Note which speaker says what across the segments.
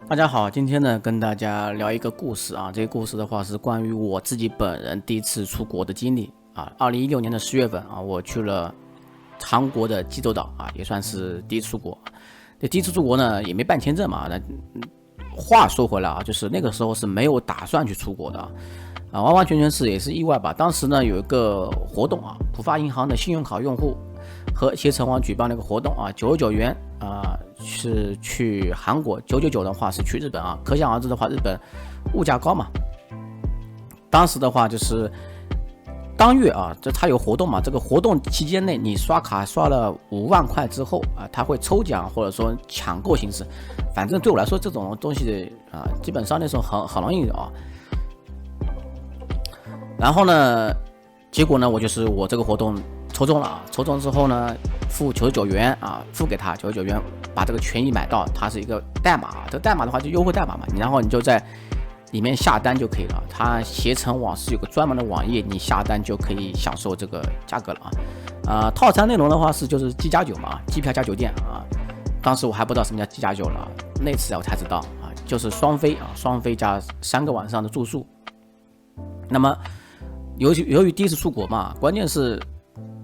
Speaker 1: 大家好，今天呢跟大家聊一个故事啊，这个故事的话是关于我自己本人第一次出国的经历啊。2016年的10月份啊，我去了韩国的济州岛啊，也算是第一次出国。这第一次出国呢也没办签证嘛，话说回来啊，就是那个时候是没有打算去出国的完完全全是也是意外吧。当时呢有一个活动啊，浦发银行的信用卡用户和携程网举办了一个活动啊，99元是去韩国，999的话是去日本啊。可想而知的话，日本物价高嘛。当时的话就是当月啊，它有活动嘛，这个活动期间内你刷卡刷了5万块之后啊，它会抽奖或者说抢购形式。反正对我来说这种东西啊，基本上那时候很容易啊。然后呢，结果呢，我这个活动抽中了啊，抽中之后呢，付99元啊，付给他99元，把这个权益买到，它是一个代码啊，这个代码的话就优惠代码嘛，然后你就在里面下单就可以了。它携程网是有个专门的网页，你下单就可以享受这个价格了套餐内容的话就是机加酒嘛，机票加酒店啊。当时我还不知道什么叫机加酒了，那次我才知道啊，就是双飞加3个晚上的住宿。那么由于第一次出国嘛，关键是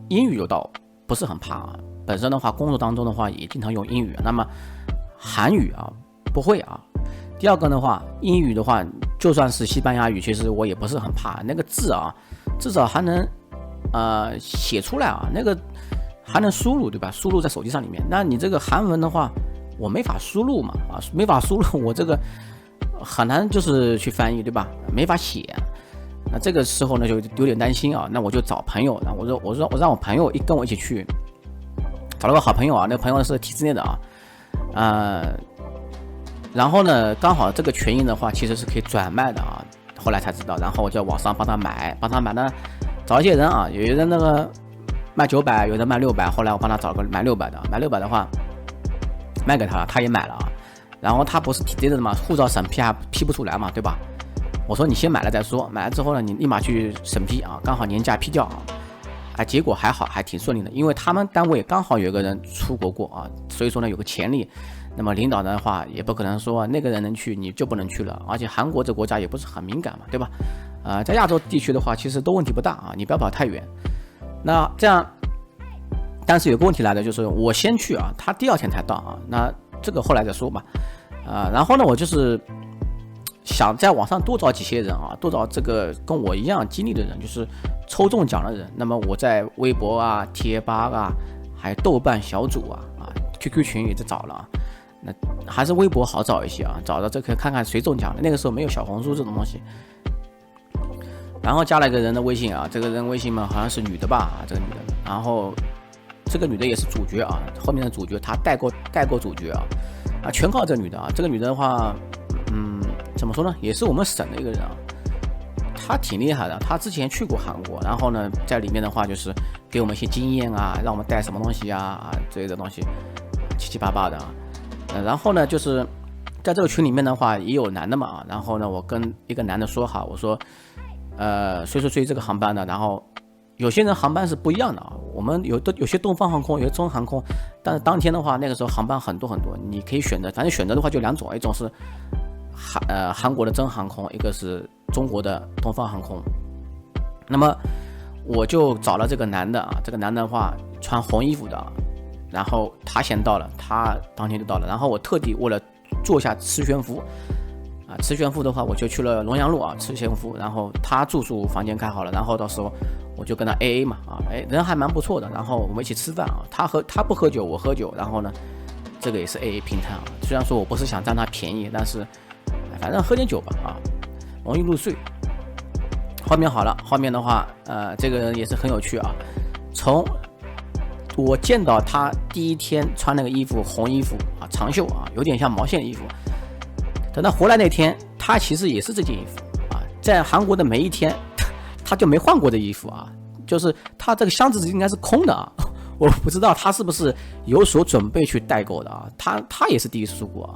Speaker 1: 英语有道不是很怕啊。本身的话，工作当中的话也经常用英语那么韩语啊不会啊。第二个的话，英语的话，就算是西班牙语，其实我也不是很怕。那个字啊，至少还能写出来啊，那个还能输入，对吧？输入在手机上里面。那你这个韩文的话，我没法输入嘛没法输入，我这个很难就是去翻译，对吧？没法写。那这个时候呢，就有点担心啊。那我就找朋友，我让我朋友跟我一起去，找了个好朋友啊。那个朋友是体制内的然后呢，刚好这个权益的话，其实是可以转卖的啊。后来才知道，然后我就网上帮他买呢，找一些人啊，有人那个卖900，有人卖600，后来我帮他找个卖600的，卖600的话卖给他了，他也买了啊。然后他不是体制内的嘛，护照审批还批不出来嘛，对吧？我说你先买了再说，买了之后呢，你立马去审批啊，刚好年假批掉结果还好，还挺顺利的，因为他们单位刚好有个人出国过啊，所以说呢有个潜力。那么领导的话也不可能说那个人能去你就不能去了，而且韩国这国家也不是很敏感嘛，对吧？在亚洲地区的话，其实都问题不大啊，你不要跑太远。那这样，但是有个问题来的就是我先去啊，他第2天才到啊，那这个后来再说吧。然后呢，我就是想在网上多找几些人啊，多找这个跟我一样经历的人，就是抽中奖的人。那么我在微博啊、贴吧啊，还有豆瓣小组QQ 群也在找了那还是微博好找一些啊，找到这个看看谁中奖的。那个时候没有小红书这种东西。然后加了一个人的微信啊，这个人微信嘛好像是女的吧这个女的。然后这个女的也是主角啊，后面的主角她带过主角全靠这个女的这个女的的话，怎么说呢，也是我们省的一个人她挺厉害的，她之前去过韩国，然后呢在里面的话就是给我们一些经验让我们带什么东西之类的东西七七八八的然后呢就是在这个群里面的话也有男的嘛然后呢我跟一个男的说好，我说谁这个航班的，然后有些人航班是不一样的我们有些东方航空，有些中航空，但是当天的话那个时候航班很多，你可以选择，反正选择的话就2种，一种是韩国的真航空，一个是中国的东方航空。那么我就找了这个男的这个男的话穿红衣服的然后他先到了，他当天就到了，然后我特地为了坐下吃悬浮吃悬浮的话我就去了龙阳路吃悬浮，然后他住宿房间开好了，然后到时候我就跟他 AA 嘛人还蛮不错的，然后我们一起吃饭他不喝酒我喝酒，然后呢这个也是 AA 平摊虽然说我不是想占他便宜，但是反正喝点酒吧容易入睡。后面好了，后面的话这个人也是很有趣从我见到他第1天穿那个衣服，红衣服长袖有点像毛线衣服，等到回来那天他其实也是这件衣服在韩国的每一天他就没换过这衣服就是他这个箱子应该是空的我不知道他是不是有所准备去代购的他也是第一次出国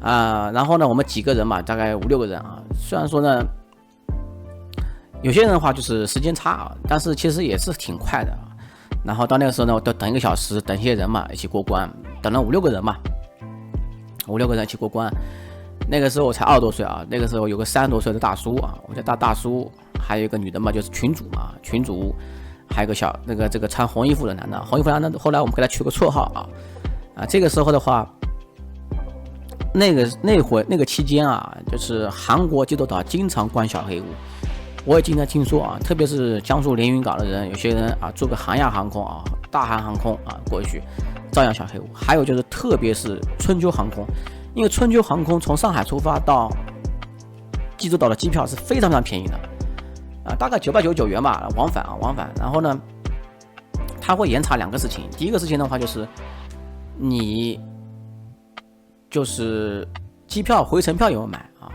Speaker 1: 然后呢我们几个人嘛，大概5-6个人虽然说呢有些人的话就是时间差但是其实也是挺快的然后到那个时候呢，都等1个小时，等一些人嘛，一起过关，等了5-6个人嘛。5、6个人一起过关。那个时候我才20多岁啊，那个时候有个30多岁的大叔啊，我叫大叔，还有一个女的嘛，就是群主嘛，群主，还有个这个穿红衣服的男的，红衣服男的，后来我们给他取个绰号这个时候的话，那个期间啊，就是韩国济州岛经常关小黑屋，我也经常听说啊，特别是江苏连云港的人，有些人啊坐个韩亚航空啊、大韩航空啊过去，照样小黑屋。还有就是特别是春秋航空。因为春秋航空从上海出发到济州岛的机票是非常非常便宜的，大概999元吧，往返。然后呢，它会严查2个事情。第一个事情的话就是你就是机票回程票有没有买啊？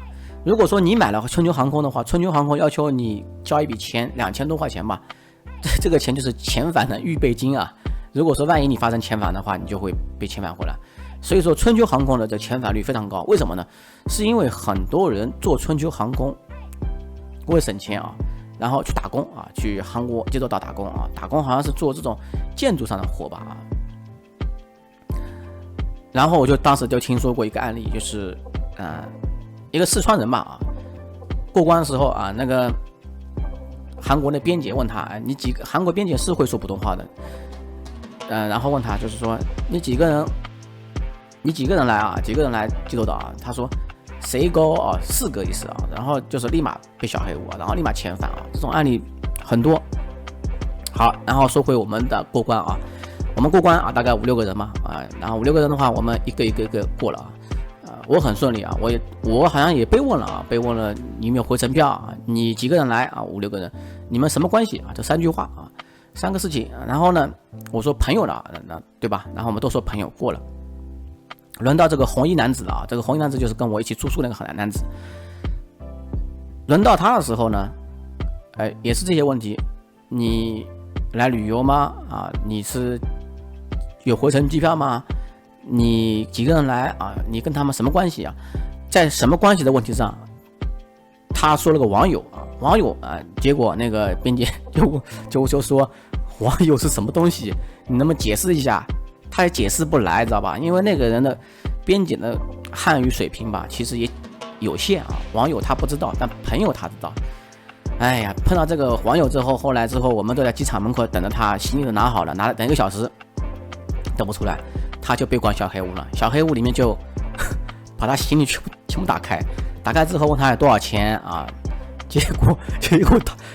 Speaker 1: 如果说你买了春秋航空的话，春秋航空要求你交一笔钱，2000多块钱吧，这个钱就是遣返的预备金啊。如果说万一你发生遣返的话，你就会被遣返回来。所以说春秋航空的这遣返率非常高，为什么呢？是因为很多人坐春秋航空为了省钱啊，然后去打工啊，去韩国济州岛打工啊，打工好像是做这种建筑上的活吧然后我就当时就听说过一个案例，就是一个四川人吧过关的时候啊，那个韩国的边姐问他，韩国边姐是会说普通话的，然后问他就是说你几个人来啊？几个人来济州岛啊？他说谁勾啊？4个意思啊，然后就是立马被小黑屋然后立马遣返这种案例很多。好，然后说回我们的过关我们过关大概5、6个人嘛然后5、6个人的话，我们一个一个过了我很顺利我好像也被问了你有没有回程票你几个人来5、6个人，你们什么关系这3句话3个事情。然后呢，我说朋友了，那对吧？然后我们都说朋友过了。轮到这个红衣男子了这个红衣男子就是跟我一起住宿那个男子。轮到他的时候呢，也是这些问题，你来旅游吗？你是有回程机票吗？你几个人来你跟他们什么关系在什么关系的问题上，他说了个网友结果那个编辑就说网友是什么东西，你能不能解释一下？他也解释不来，知道吧？因为那个人的编辑的汉语水平吧，其实也有限网友他不知道，但朋友他知道。哎呀，碰到这个网友之后，后来我们都在机场门口等着他，行李都拿好了，等1个小时，等不出来，他就被关小黑屋了。小黑屋里面就把他行李全部打开之后问他有多少钱结果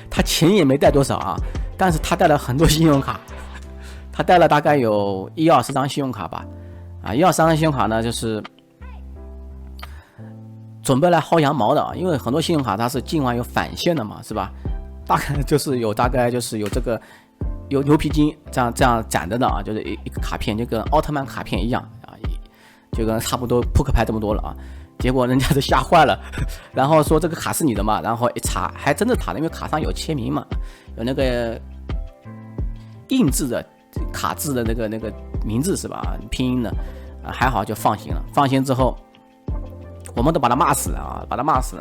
Speaker 1: 他钱也没带多少但是他带了很多信用卡。他带了大概有1、20张信用卡吧，1、20张信用卡呢，就是准备来薅羊毛的因为很多信用卡它是境外有返现的嘛，是吧？大概就是有这个有牛皮筋这样攒着的就是一个卡片，就跟奥特曼卡片一样就跟差不多扑克牌这么多了结果人家都吓坏了，然后说这个卡是你的嘛，然后一查还真的查了，因为卡上有签名嘛，有那个印制的。卡字的那个名字是吧？拼音的还好就放行了。放行之后，我们都把他骂死了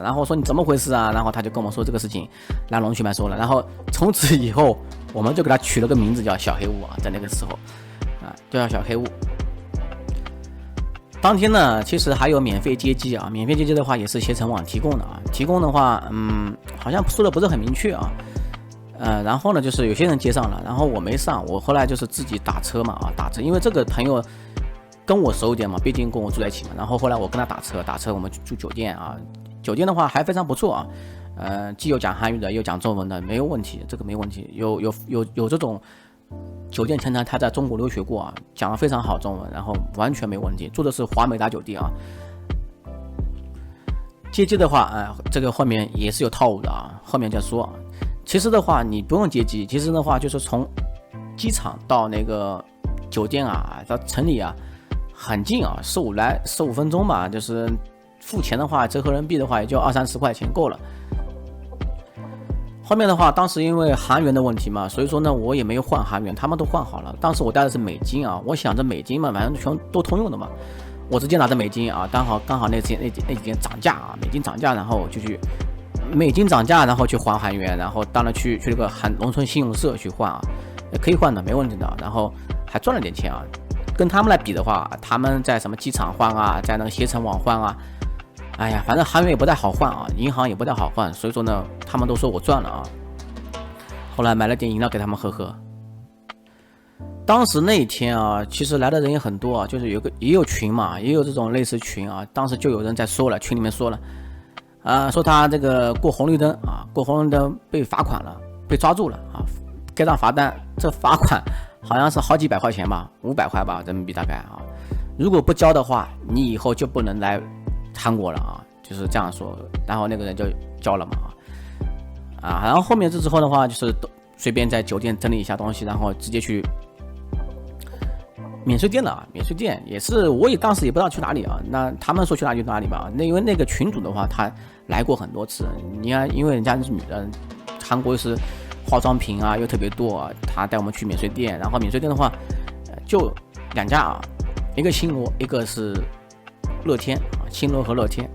Speaker 1: 然后说你怎么回事然后他就跟我说这个事情来龙去脉说了。然后从此以后，我们就给他取了个名字叫小黑屋在那个时候就叫小黑屋。当天呢，其实还有免费接机免费接机的话也是携程网提供的提供的话好像说的不是很明确然后呢，就是有些人接上了，然后我没上，我后来就是自己打车嘛打车，因为这个朋友跟我熟一点嘛，毕竟跟我住在一起嘛。然后后来我跟他打车，我们住酒店酒店的话还非常不错既有讲韩语的，也有讲中文的，没有问题，这个没问题。有这种酒店前台他在中国留学过讲得非常好中文，然后完全没问题。住的是华美达酒店接机的话这个后面也是有套路的后面再说。其实的话你不用接机，其实的话就是从机场到那个酒店到城里很近15分钟吧，就是付钱的话折合人民币的话也就20-30块钱够了。后面的话当时因为韩元的问题嘛，所以说呢我也没有换韩元，他们都换好了。当时我带的是美金我想着美金嘛，反正全都通用的嘛，我直接拿着美金刚好那几天涨价美金涨价，然后我就去美金涨价，然后去还韩元，然后当然去那个农村信用社去换可以换的，没问题的，然后还赚了点钱跟他们来比的话，他们在什么机场换啊，在那个携程网换啊，哎呀，反正韩元也不太好换啊，银行也不太好换，所以说呢，他们都说我赚了啊。后来买了点饮料给他们喝。当时那一天啊，其实来的人也很多啊，就是也有群嘛，也有这种类似群啊。当时就有人在说了，群里面说了，说他这个过红绿灯啊，过红绿灯被罚款了，被抓住了啊，盖上罚单，这罚款好像是好几百块钱吧，500块吧，人民币大概啊。如果不交的话，你以后就不能来韩国了啊，就是这样说。然后那个人就交了嘛然后后面之后的话，就是随便在酒店整理一下东西，然后直接去免税店了啊。免税店也是，我也当时也不知道去哪里啊。那他们说去哪里就哪里吧。因为那个群主的话，他来过很多次。你看，因为人家是女的，韩国又是化妆品啊又特别多啊，他带我们去免税店。然后免税店的话，就2家啊，一个新罗，一个是乐天啊，新罗和乐天。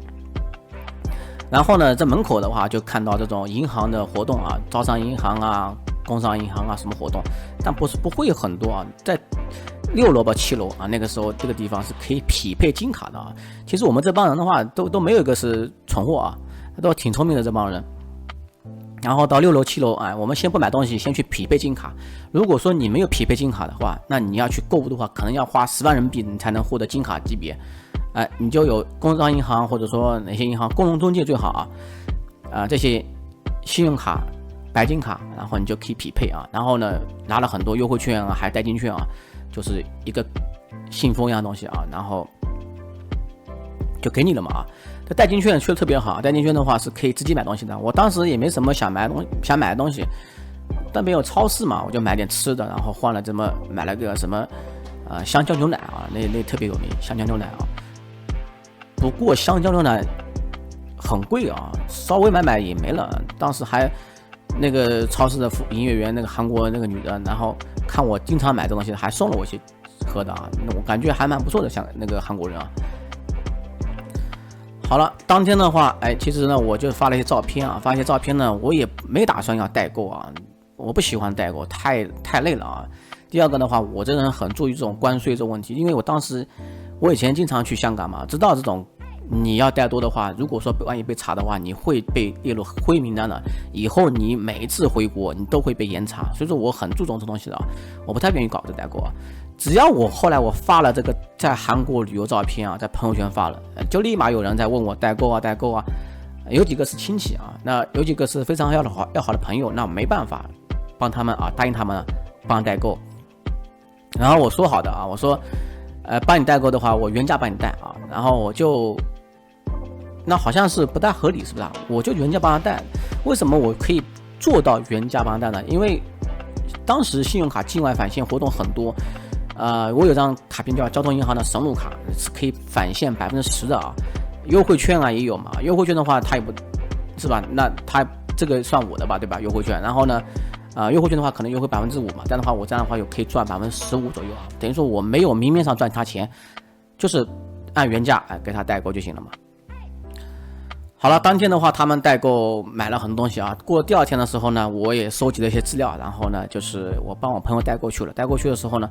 Speaker 1: 然后呢，在门口的话就看到这种银行的活动啊，招商银行啊、工商银行啊什么活动，但不会有很多啊。在6楼吧7楼啊，那个时候这个地方是可以匹配金卡的啊。其实我们这帮人的话都没有一个是蠢货啊，都挺聪明的这帮人。然后到6楼7楼我们先不买东西，先去匹配金卡。如果说你没有匹配金卡的话，那你要去购物的话，可能要花10万人民币你才能获得金卡级别。你就有工商银行或者说哪些银行共同中介最好这些信用卡、白金卡，然后你就可以匹配啊。然后呢，拿了很多优惠券啊，还代金券啊，就是一个信封一样的东西啊，然后就给你了嘛这代金券确实特别好，代金券的话是可以自己买东西的。我当时也没什么想买的东西，但没有超市嘛，我就买点吃的，然后换了买了个什么香蕉牛奶啊，那特别有名，香蕉牛奶啊。不过香蕉牛奶很贵啊，稍微买也没了。当时还那个超市的营业员，那个韩国那个女的，然后看我经常买这东西，还送了我一些喝的啊，我感觉还蛮不错的，像那个韩国人啊。好了，当天的话，其实呢，我就发了一些照片啊，呢，我也没打算要代购啊，我不喜欢代购，太累了啊。第二个的话，我这人很注意这种关税这种问题，因为我以前经常去香港嘛，知道这种你要带多的话，如果说万一被查的话，你会被列入灰名单的，以后你每一次回国你都会被严查，所以说我很注重这东西的啊，我不太愿意搞这代购啊。只要后来我发了这个在韩国旅游照片啊，在朋友圈发了，就立马有人在问我代购啊，有几个是亲戚啊，那有几个是非常要好的朋友，那没办法帮他们答应他们帮代购。然后我说好的啊，我说帮你代购的话，我原价帮你代啊，然后那好像是不太合理，是不是我就原价帮他代，为什么我可以做到原价帮他代呢？因为当时信用卡境外返现活动很多，我有张卡片叫交通银行的神路卡，是可以返现10%的啊，优惠券也有嘛，优惠券的话它也不是吧，那它这个算我的吧，对吧？优惠券，然后呢优惠券的话可能优惠5%嘛，这样的话我这样的话可以赚15%左右啊，等于说我没有明面上赚他钱，就是按原价给他代购就行了嘛。好了，当天的话他们代购买了很多东西啊，过了第2天的时候呢，我也收集了一些资料，然后呢就是我帮我朋友代购去了，代购去的时候呢，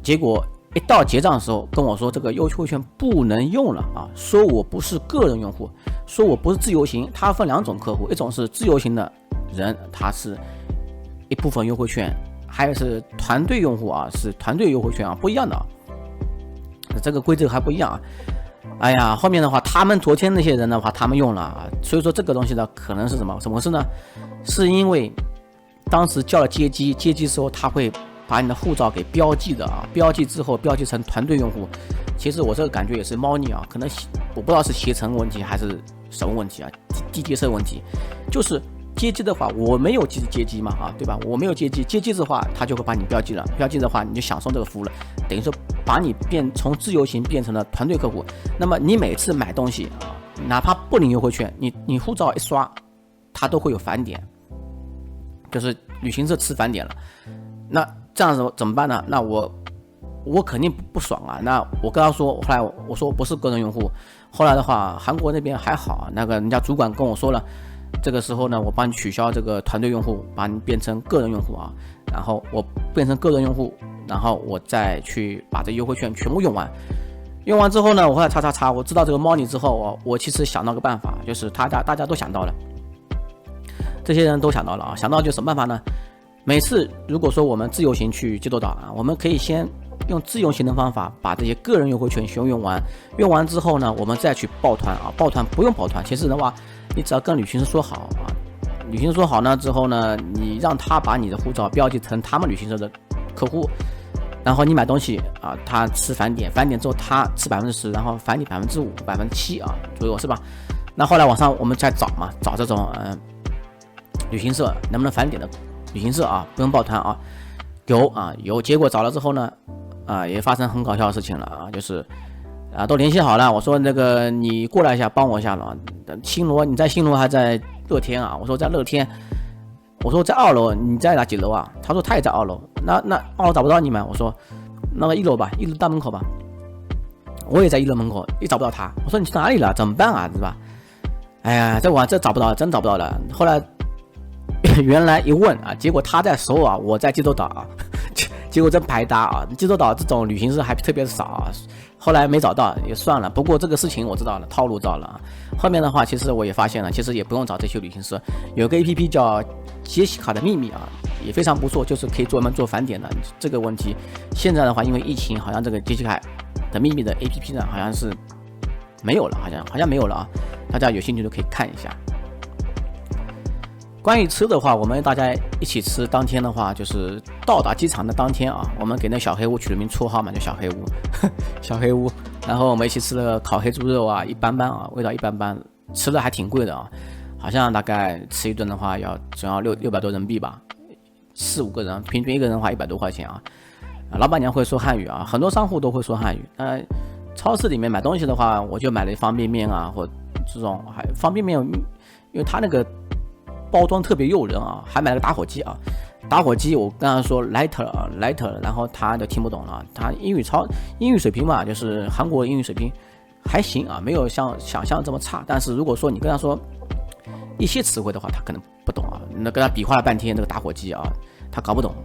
Speaker 1: 结果一到结账的时候跟我说这个优惠券不能用了啊，说我不是个人用户，说我不是自由行，他分2种客户，一种是自由行的人，他是一部分优惠券，还有是团队用户啊，是团队优惠券啊，不一样的啊，这个规则还不一样啊。哎呀，后面的话他们昨天那些人的话他们用了啊，所以说这个东西呢可能是什么回事呢？是因为当时叫了接机之后他会把你的护照给标记的啊，标记之后标记成团队用户。其实我这个感觉也是猫腻啊，可能我不知道是携程问题还是什么问题啊，地接社问题。就是接机的话我没有接机嘛对吧？我没有接机的话他就会把你标记了，标记的话你就享受这个服务了，等于说把你从自由行变成了团队客户。那么你每次买东西啊，哪怕不领优惠券，你护照一刷它都会有返点，就是旅行社吃返点了。那这样子怎么办呢？那我肯定不爽啊。那我跟他说，后来我说我不是个人用户，后来的话韩国那边还好，那个人家主管跟我说了，这个时候呢我帮你取消这个团队用户，把你变成个人用户啊，然后我变成个人用户，然后我再去把这优惠券全部用完。用完之后呢，我后来查，我知道这个猫腻之后，我其实想到个办法，就是大家都想到了，这些人都想到了啊，想到就什么办法呢？每次如果说我们自由行去济州岛啊，我们可以先用自由行的方法把这些个人优惠券全用完，用完之后呢，我们再去报团啊，报团不用报团，其实的话，你只要跟旅行社说好啊，旅行社说好呢之后呢，你让他把你的护照标记成他们旅行社的客户。然后你买东西啊，他吃返点，返点之后他吃10%，然后返你5%、7%啊左右是吧？那后来网上我们再找嘛，找这种旅行社能不能返点的旅行社啊，不用抱团啊，有，结果找了之后呢，也发生很搞笑的事情了啊，就是都联系好了，我说那个你过来一下帮我一下了，新罗你在新罗还在乐天啊？我说在乐天。我说在2楼，你在哪几楼啊？他说他也在2楼。那2楼找不到你们，我说那个1楼吧，1楼大门口吧。我也在1楼门口，也找不到他。我说你去哪里了？怎么办啊？是吧？哎呀，这找不到，真找不到了。后来原来一问啊，结果他在首尔，我在济州岛啊，结果真白搭啊！济州岛这种旅行社还特别少啊。后来没找到也算了，不过这个事情我知道了，套路知道了啊。后面的话，其实我也发现了，其实也不用找这些旅行社，有个 APP 叫杰西卡的秘密啊，也非常不错，就是可以专门做返点的这个问题。现在的话，因为疫情，好像这个杰西卡的秘密的 APP 呢，好像是没有了，好像没有了啊。大家有兴趣都可以看一下。关于吃的话，我们大家一起吃。当天的话，就是到达机场的当天啊，我们给那小黑屋取了名绰号嘛，叫小黑屋，小黑屋。然后我们一起吃了烤黑猪肉啊，一般般啊，味道一般般，吃的还挺贵的啊，好像大概吃一顿的话总要600多人民币吧，4、5个人，平均一个人的话100多块钱啊。老板娘会说汉语啊，很多商户都会说汉语。超市里面买东西的话，我就买了方便面啊，或这种方便面，因为它那个包装特别诱人啊，还买了个打火机啊。打火机我刚才说 lighter， 然后他就听不懂了。他英语水平嘛，就是韩国英语水平还行啊，没有像想象这么差。但是如果说你跟他说一些词汇的话，他可能不懂啊。那跟他比划了半天，这个打火机啊，他搞不懂。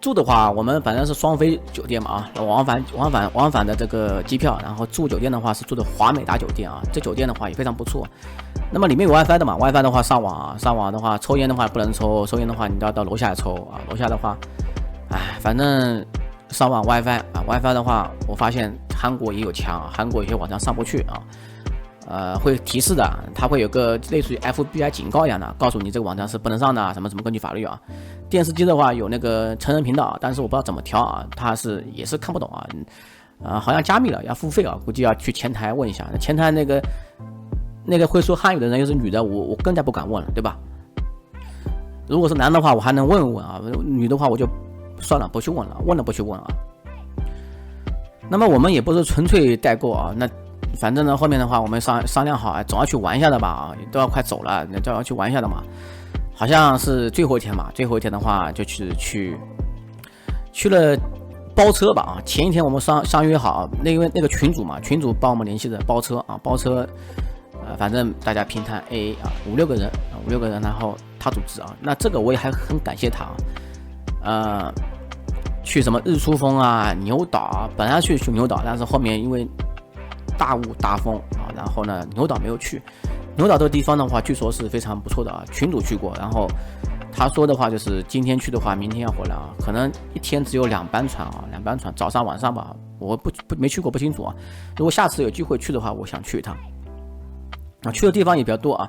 Speaker 1: 住的话，我们反正是双飞酒店嘛啊，往返的这个机票，然后住酒店的话是住的华美达酒店啊，这酒店的话也非常不错。那么里面有 WiFi 的嘛 ，WiFi 的话上网的话，抽烟的话不能抽，抽烟的话你要到楼下抽啊，楼下的话，反正上网 WiFi 啊 ，WiFi 的话，我发现韩国也有墙啊，韩国有些网站上不去啊，会提示的，它会有个类似于 FBI 警告一样的，告诉你这个网站是不能上的，什么根据法律啊。电视机的话有那个成人频道，但是我不知道怎么调啊，它也是看不懂啊，好像加密了要付费啊，估计要去前台问一下，前台那个会说汉语的人又是女的，我更加不敢问了，对吧？如果是男的话，我还能问一问啊，女的话我就算了，不去问了，问了不去问啊。那么我们也不是纯粹代购啊，那反正呢后面的话我们商量好，总要去玩一下的吧啊，都要快走了，都要去玩一下的嘛。好像是最后一天嘛，最后一天的话就去了包车吧啊。前一天我们相约好，因为那个群主帮我们联系的包车啊，反正大家平摊 AA 啊，5、6个人，然后他组织啊，那这个我也还很感谢他啊。去什么日出峰啊、牛岛啊，本来去牛岛，但是后面因为大雾大风啊，然后呢牛岛没有去。牛岛这个地方的话，据说是非常不错的啊，群主去过，然后他说的话就是今天去的话，明天要回来啊，可能一天只有2班船啊，2班船，早上晚上吧，我没去过不清楚啊。如果下次有机会去的话，我想去一趟啊，去的地方也比较多啊，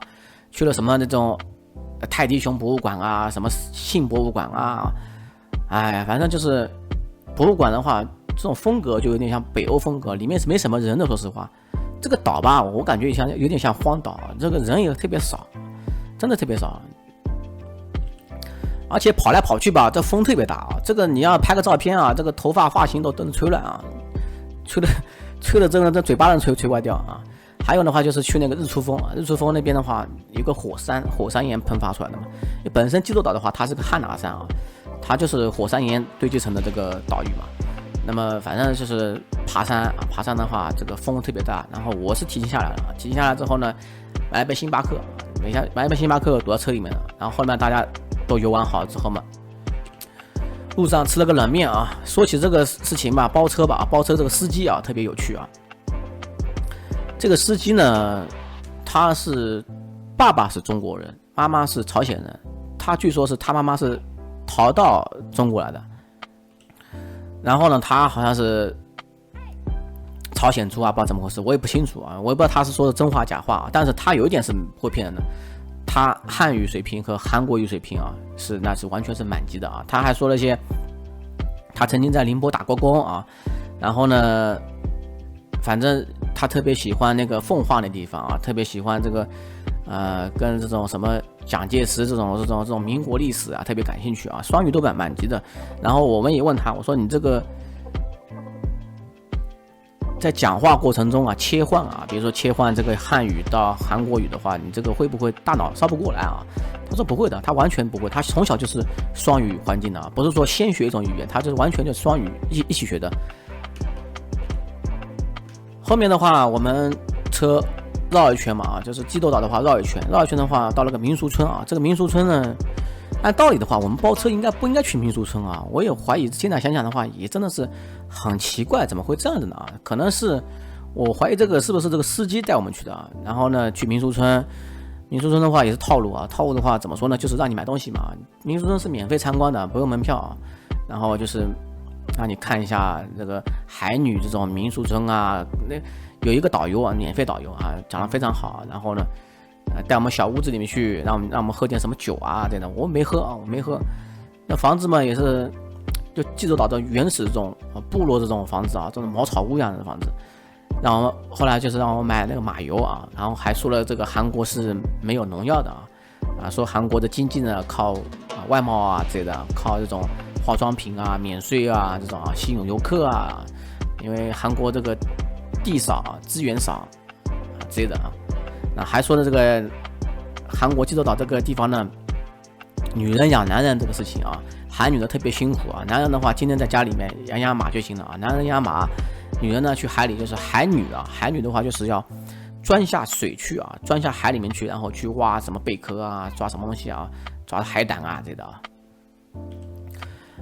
Speaker 1: 去了什么那种泰迪熊博物馆啊，什么性博物馆啊，反正就是博物馆的话，这种风格就有点像北欧风格，里面是没什么人的，说实话。这个岛吧，我感觉有点像荒岛，这个人也特别少，真的特别少，而且跑来跑去吧，这风特别大啊！这个你要拍个照片啊，这个头发发型都吹乱啊，吹的真的这嘴巴能吹歪掉啊！还有的话就是去那个日出峰啊，日出峰那边的话有个火山岩喷发出来的嘛。本身济州岛的话，它是个汉拿山啊，它就是火山岩堆积成的这个岛屿嘛。那么反正就是爬山的话，这个风特别大。然后我是提前下来了，提前下来之后呢，买了杯星巴克，买一杯星巴克躲到车里面了。然后后面大家都游玩好之后嘛，路上吃了个冷面啊。说起这个事情吧，包车这个司机啊特别有趣啊。这个司机呢，他是爸爸是中国人，妈妈是朝鲜人。他据说是他妈妈是逃到中国来的，然后呢，他好像是朝鲜族啊，不知道怎么回事，我也不清楚啊，我也不知道他是说的真话假话啊。但是他有一点是不会骗人的，他汉语水平和韩国语水平啊，那是完全是满级的啊。他还说了一些，他曾经在宁波打过工啊，然后呢，反正他特别喜欢那个奉化那地方啊，特别喜欢这个跟这种什么蒋介石这种民国历史啊特别感兴趣啊，双语都满级的。然后我们也问他，我说你这个在讲话过程中啊切换啊，比如说切换这个汉语到韩国语的话，你这个会不会大脑烧不过来啊？他说不会的，他完全不会，他从小就是双语环境的啊，不是说先学一种语言，他就是完全就双语一起学的。后面的话我们车绕一圈嘛啊，就是济州岛的话绕一圈的话到了个民俗村啊。这个民俗村呢，按道理的话我们包车不应该去民俗村啊。我也怀疑，现在想想的话也真的是很奇怪，怎么会这样子呢？可能是我怀疑这个是不是这个司机带我们去的啊。然后呢去民俗村的话也是套路啊，套路的话怎么说呢，就是让你买东西嘛。民俗村是免费参观的，不用门票啊。然后就是让你看一下这个海女这种民俗村啊，那有一个导游啊，免费导游啊，讲得非常好。然后呢，带我们小屋子里面去，让我们喝点什么酒啊，这样的。我没喝啊，我没喝。那房子嘛，也是就济州岛的原始这种部落这种房子啊，这种茅草屋一样的房子。然后后来就是让我买那个马油啊，然后还说了这个韩国是没有农药的啊，说韩国的经济呢靠外贸啊之类的，靠这种化妆品啊免税啊这种啊吸引游客啊，因为韩国这个地少资源少之类的啊。那还说的这个韩国济州岛这个地方呢，女人养男人这个事情啊，韩女的特别辛苦啊，男人的话天天在家里面养马就行了啊，男人养马，女人呢去海里就是海女啊，海女的话就是要钻下水去啊，钻下海里面去，然后去挖什么贝壳啊，抓什么东西啊，抓海胆啊这的啊。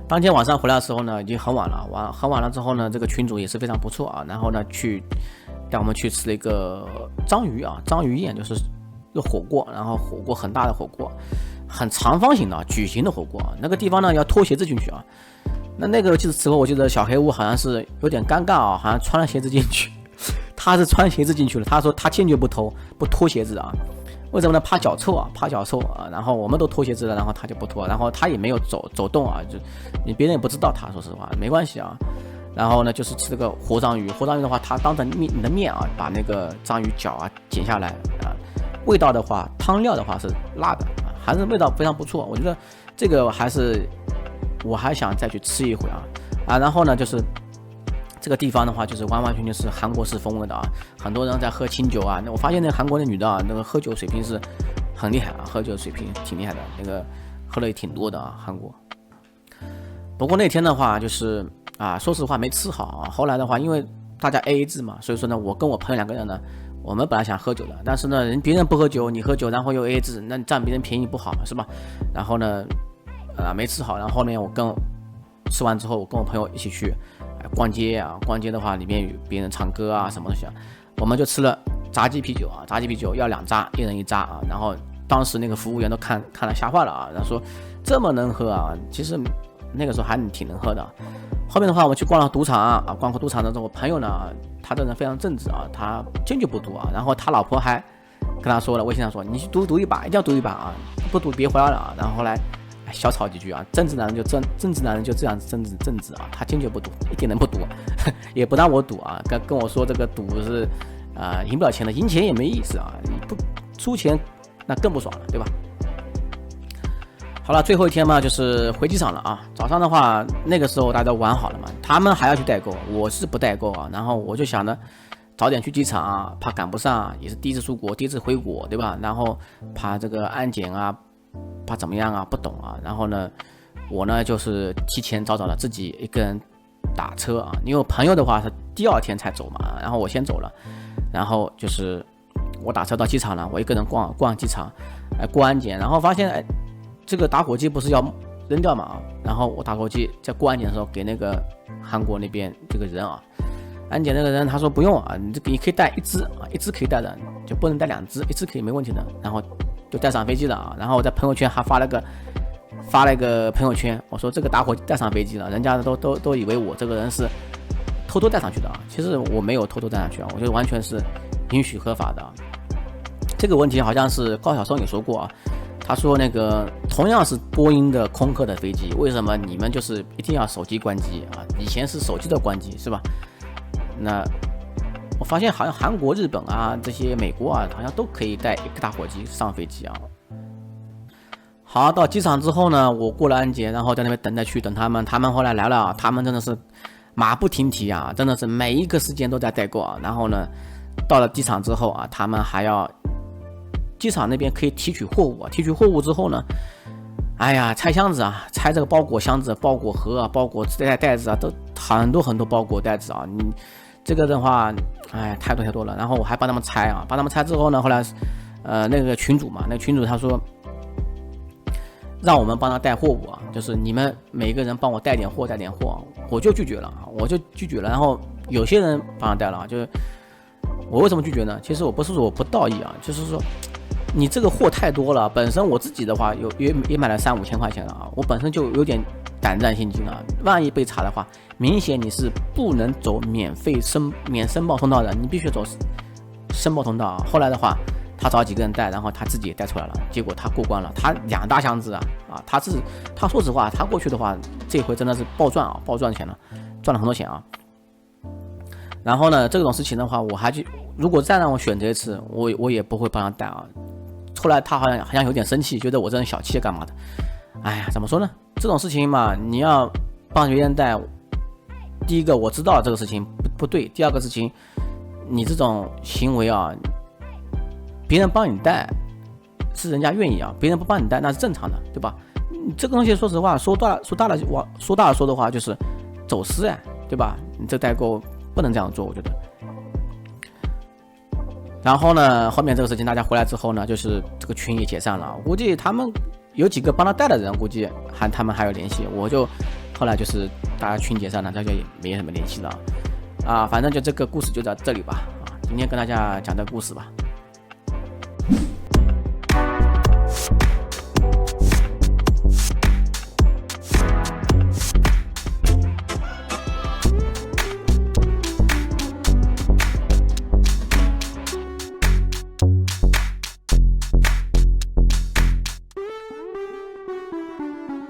Speaker 1: 当天晚上回来的时候呢，已经很晚了，很晚了之后呢，这个群主也是非常不错啊，然后呢带我们去吃了一个章鱼啊，章鱼宴，就是一个火锅，然后火锅很大的火锅，很长方形的矩形的火锅，那个地方呢要脱鞋子进去啊。那个时候我记得小黑屋好像是有点尴尬啊，好像穿了鞋子进去，他是穿鞋子进去了，他说他坚决不脱鞋子啊。为什么呢？怕脚臭啊，然后我们都脱鞋子了，然后他就不脱，然后他也没有走动啊，就别人也不知道他，说实话没关系啊。然后呢，就是吃这个活章鱼的话，他当着你的面啊，把那个章鱼脚啊剪下来啊，味道的话，汤料的话是辣的啊，还是味道非常不错。我觉得这个我还想再去吃一回啊。然后呢，就是这个地方的话，就是完全是韩国式风味的啊，很多人在喝清酒啊。我发现那韩国的女的啊，那个喝酒水平是很厉害啊，喝酒水平挺厉害的，那个喝了也挺多的啊，韩国。不过那天的话，就是说实话没吃好啊。后来的话，因为大家 AA 制嘛，所以说呢，我跟我朋友2个人呢，我们本来想喝酒的，但是呢，别人不喝酒，你喝酒，然后又 AA 制，那你占别人便宜不好嘛，是吧？然后呢，没吃好，然后后面吃完之后，我跟我朋友一起去逛街啊。逛街的话，里面有别人唱歌啊，什么东西啊，我们就吃了炸鸡啤酒啊，炸鸡啤酒要2扎，一人1扎啊。然后当时那个服务员都看了吓坏了啊，然后说这么能喝啊，其实那个时候还挺能喝的。后面的话，我们去逛了赌场啊，逛过赌场的时候，我朋友呢，他这人非常正直啊，他坚决不赌啊。然后他老婆还跟他说了，微信上说你去赌一把，一定要赌一把啊，不赌别回来了啊。然后后来小吵几句啊，正直男人就这样正直啊，他坚决不赌，一点都不赌，也不让我赌啊，跟我说这个赌是赢不了钱的，赢钱也没意思啊，不输钱那更不爽了，对吧？好了，最后一天嘛，就是回机场了啊。早上的话，那个时候大家都玩好了嘛，他们还要去代购，我是不代购啊。然后我就想着早点去机场啊，怕赶不上，也是第一次出国，第一次回国，对吧？然后怕这个安检啊，怕怎么样啊，不懂啊。然后呢，我呢就是提前早的自己一个人打车啊，因为我朋友的话是第2天才走嘛，然后我先走了，然后就是我打车到机场了，我一个人逛机场，过安检，然后发现这个打火机不是要扔掉嘛，然后我打手机在过安检的时候给那个韩国那边这个人啊，安检那个人他说不用啊，你可以带一只啊，一只可以带的，就不能带2只，一只可以没问题的，然后就带上飞机了啊。然后我在朋友圈还发了一个朋友圈，我说这个打火机带上飞机了，人家都以为我这个人是偷偷带上去的啊，其实我没有偷偷带上去啊，我觉得完全是允许合法的啊。这个问题好像是高晓松也说过啊，他说那个同样是波音的空客的飞机，为什么你们就是一定要手机关机啊？以前是手机的关机是吧？那我发现好像韩国、日本啊这些美国啊，好像都可以带一个打火机上飞机啊。好，到机场之后呢，我过了安检，然后在那边等他们，他们后来来了，他们真的是马不停蹄啊，真的是每一个时间都在代购啊。然后呢，到了机场之后啊，他们还要机场那边可以提取货物啊，提取货物之后呢，哎呀，拆箱子啊，拆这个包裹箱子、包裹盒啊、包裹袋子啊，都很多包裹袋子啊。你这个的话，哎，太多了。然后我还帮他们拆啊，帮他们拆之后呢，后来，那个群主嘛，那个群主他说，让我们帮他带货物啊，就是你们每个人帮我带点货，我就拒绝了。然后有些人帮他带了，就是我为什么拒绝呢？其实我不是说我不道义啊，就是说。你这个货太多了，本身我自己的话也买了3-5千块钱了啊，我本身就有点胆战心惊了。万一被查的话，明显你是不能走免申报通道的，你必须走申报通道啊。后来的话，他找几个人带，然后他自己也带出来了，结果他过关了，他2大箱子啊，他说实话，他过去的话，这回真的是暴赚钱了，赚了很多钱啊。然后呢，这种事情的话，如果再让我选择一次，我也不会帮他带啊。后来他好像有点生气，觉得我这人小气干嘛的？哎呀，怎么说呢？这种事情嘛，你要帮别人带，第一个我知道这个事情不对，第二个事情，你这种行为啊，别人帮你带是人家愿意啊，别人不帮你带那是正常的，对吧？这个东西说实话，说大了说的话就是走私哎，对吧？你这代购不能这样做，我觉得。然后呢，后面这个事情大家回来之后呢，就是这个群也解散了。估计他们有几个帮他带的人，估计他们还有联系。我就后来就是大家群解散了，大家也没什么联系了啊。反正就这个故事就到这里吧啊，今天跟大家讲这个故事吧。